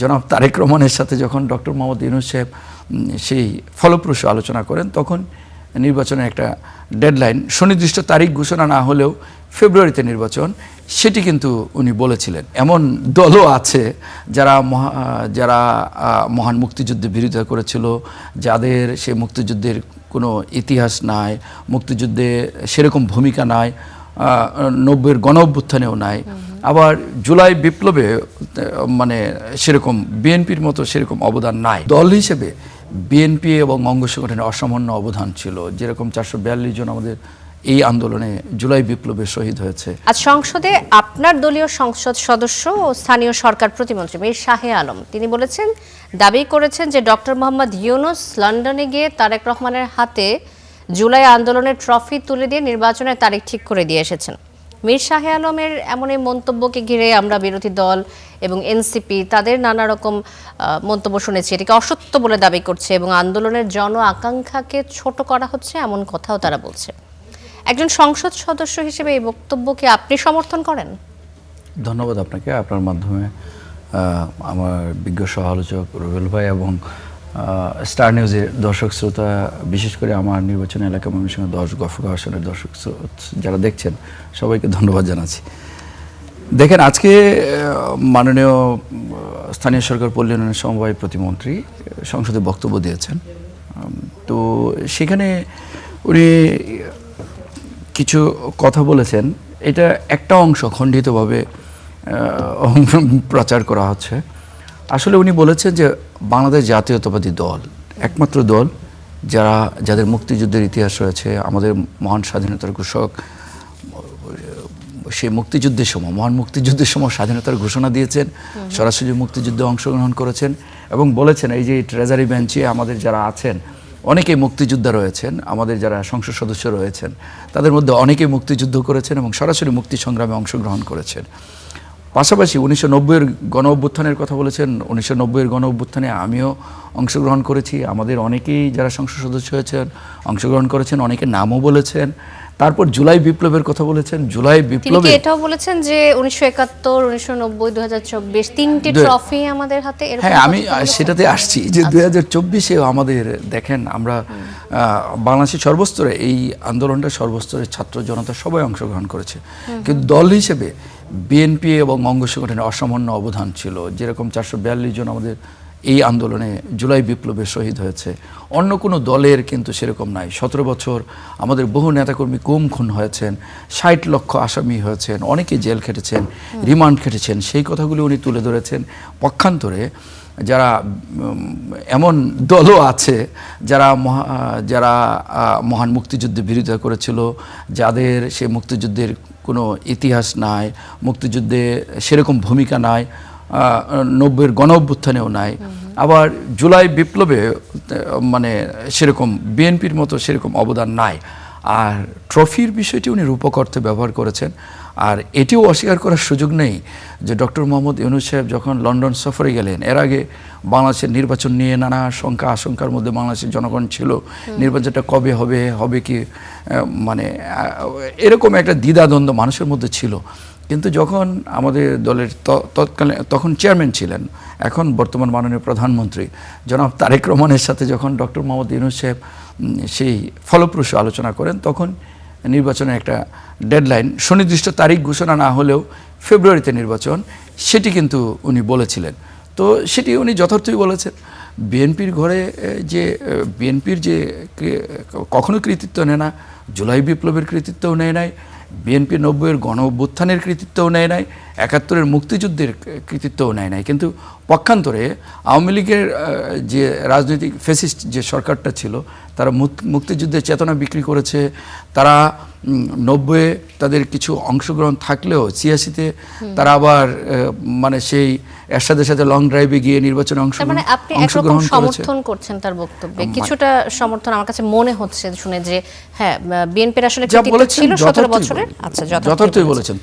জনাব তারেক রহমানের সাথে যখন ডক্টর মোহাম্মদ ইউনূস সাহেব সেই ফলপ্রসূ আলোচনা করেন, তখন নির্বাচনের একটা ডেডলাইন, সুনির্দিষ্ট তারিখ ঘোষণা না হলেও ফেব্রুয়ারিতে নির্বাচন, সেটি কিন্তু উনি বলেছিলেন। এমন দলও আছে যারা মহান মুক্তিযুদ্ধের বিরোধিতা করেছিল, যাদের সেই মুক্তিযুদ্ধের কোনো ইতিহাস নাই, মুক্তিযুদ্ধে সেরকম ভূমিকা নাই, 90-এর গণ অভ্যুত্থানেও নাই, আবার জুলাই বিপ্লবে মানে সেরকম বিএনপির মতো সেরকম অবদান নাই। দল হিসেবে বিএনপি এবং অঙ্গ সংগঠনের অসামান্য অবদান ছিল, যেরকম 442 জন আমাদের এই আন্দোলনে জুলাই বিপ্লবে শহীদ হয়েছে। আজ সংসদে আপনার দলীয় সংসদ সদস্য ও স্থানীয় সরকার প্রতিমন্ত্রী মীর শাহে আলম তিনি বলেছেন, দাবি করেছেন যে ডক্টর মোহাম্মদ ইউনূস লন্ডনে গিয়ে তারেক রহমানের হাতে জুলাই আন্দোলনের ট্রফি তুলে দিয়ে নির্বাচনের তারিখ ঠিক করে দিয়ে এসেছেন। মীর শাহে আলমের এমন এই মন্তব্যকে ঘিরে আমরা বিরোধী দল এবং এনসিপি তাদের নানা রকম মন্তব্য শুনেছি, এটাকে অসত্য বলে দাবি করছে এবং আন্দোলনের জন আকাঙ্ক্ষাকে ছোট করা হচ্ছে এমন কথাও তারা বলছে। একজন সংসদ সদস্য হিসেবে এই বক্তব্যকে আপনি সমর্থন করেন? ধন্যবাদ আপনাকে। আপনার মাধ্যমে আমার বিজ্ঞ সহ-আলোচক রুবেল ভাই এবং স্টার নিউজের দর্শক শ্রোতা, বিশেষ করে আমার নির্বাচনী এলাকা ময়মনসিংহ 10 গফরগাঁও আসনের দর্শক যারা দেখছেন, সবাইকে ধন্যবাদ জানাচ্ছি। দেখেন, আজকে মাননীয় স্থানীয় সরকার পল্লী উন্নয়ন সমবায় প্রতিমন্ত্রী সংসদে বক্তব্য দিয়েছেন। তো সেখানে উনি কিছু কথা বলেছেন, এটা একটা অংশ খণ্ডিতভাবে প্রচার করা হচ্ছে। আসলে উনি বলেছেন যে বাংলাদেশ জাতীয়তাবাদী দল একমাত্র দল যাদের মুক্তিযুদ্ধের ইতিহাস রয়েছে, আমাদের মহান স্বাধীনতার ঘোষক সেই মুক্তিযুদ্ধের সময়, মহান মুক্তিযুদ্ধের সময় স্বাধীনতার ঘোষণা দিয়েছেন, সরাসরি মুক্তিযুদ্ধে অংশগ্রহণ করেছেন এবং বলেছেন এই যে ট্রেজারি বেঞ্চে আমাদের যারা আছেন অনেকেই মুক্তিযোদ্ধা রয়েছেন, আমাদের যারা সংসদ সদস্য রয়েছেন তাদের মধ্যে অনেকেই মুক্তিযুদ্ধ করেছেন এবং সরাসরি মুক্তি সংগ্রামে অংশগ্রহণ করেছেন। পাশাপাশি 1990-এর গণ অভ্যুত্থানের কথা বলেছেন। 1990-এর গণ অভ্যুত্থানে আমিও অংশগ্রহণ করেছি, আমাদের অনেকেই যারা সংসদ সদস্য হয়েছেন অংশগ্রহণ করেছেন, অনেকে নামও বলেছেন। তারপর জুলাই বিপ্লবের কথা বলেছেন। জুলাই বিপ্লবে এটাও বলেছেন যে 1971, 1990, 2024 তিনটি ট্রফি আমাদের হাতে। হ্যাঁ, আমি সেটাতে আসছি যে 2024-এও আমাদের দেখেন, আমরা বাংলাদেশের সর্বস্তরে এই আন্দোলনটা সর্বস্তরের ছাত্র জনতা সবাই অংশগ্রহণ করেছে, কিন্তু দল হিসেবে বিএনপি এবং অঙ্গ সংগঠনের অসামান্য অবদান ছিল, যেরকম 442 জন আমাদের এই আন্দোলনে জুলাই বিপ্লবে শহীদ হয়েছে। অন্য কোনো দলের কিন্তু সেরকম নাই। 17 বছর আমাদের বহু নেতাকর্মী গুম খুন হয়েছেন, 60 লক্ষ আসামি হয়েছেন, অনেকে জেল খেটেছেন, রিমান্ড খেটেছেন, সেই কথাগুলি উনি তুলে ধরেছেন। পক্ষান্তরে যারা এমন দলও আছে যারা মহান মুক্তিযুদ্ধের বিরোধিতা করেছিল, যাদের সেই মুক্তিযুদ্ধের কোনো ইতিহাস নাই, মুক্তিযুদ্ধে সেরকম ভূমিকা নাই, 90-এর গণ অভ্যুত্থানেও নাই, আবার জুলাই বিপ্লবে মানে সেরকম বিএনপির মতো সেরকম অবদান নাই। আর ট্রফির বিষয়টি উনি রূপক অর্থে ব্যবহার করেছেন। আর এটিও অস্বীকার করার সুযোগ নেই যে ডক্টর মোহাম্মদ ইউনূস সাহেব যখন লন্ডন সফরে গেলেন, এর আগে বাংলাদেশের নির্বাচন নিয়ে নানা আশঙ্কার মধ্যে বাংলাদেশের জনগণ ছিল। নির্বাচনটা কবে হবে কি, মানে এরকম একটা দ্বিধাদ্বন্দ্ব মানুষের মধ্যে ছিল। কিন্তু যখন আমাদের দলের তখন চেয়ারম্যান ছিলেন, এখন বর্তমান মাননীয় প্রধানমন্ত্রী জনাব তারেক রহমানের সাথে যখন ডক্টর মোহাম্মদ ইউনূস সাহেব সেই ফলপ্রসূ আলোচনা করেন, তখন নির্বাচনের একটা ডেডলাইন, সুনির্দিষ্ট তারিখ ঘোষণা না হলেও ফেব্রুয়ারিতে নির্বাচন, সেটি কিন্তু উনি বলেছিলেন। তো সেটি উনি যথার্থই বলেছেন। বিএনপির ঘরে বিএনপির যে কখনো কৃতিত্ব নেয় না, জুলাই বিপ্লবের কৃতিত্বও নেয় নাই, বিএনপি 90-এর গণ অভ্যুত্থানের কৃতিত্বও নেয় নাই, 71-এর মুক্তিযুদ্ধের কৃতিত্বও নেয় নাই। কিন্তু পক্ষান্তরে আওয়ামী লীগের যে রাজনৈতিক ফ্যাসিস্ট যে সরকারটা ছিল, তারা মুক্তিযুদ্ধের চেতনা বিক্রি করেছে। তারা 90-এ তাদের কিছু অংশগ্রহণ থাকলেও 86-তে তারা আবার মানে সেই এরশাদের সাথে লং ড্রাইভে গিয়ে নির্বাচনে অংশগ্রহণ সমর্থন করছেন তার বক্তব্যে। কিছুটা সমর্থন আমার কাছে মনে হচ্ছে শুনে যে হ্যাঁ, বিএনপির আসলে কৃতিত্ব ছিল 17 বছরের। আচ্ছা, যথার্থই বলেছেন।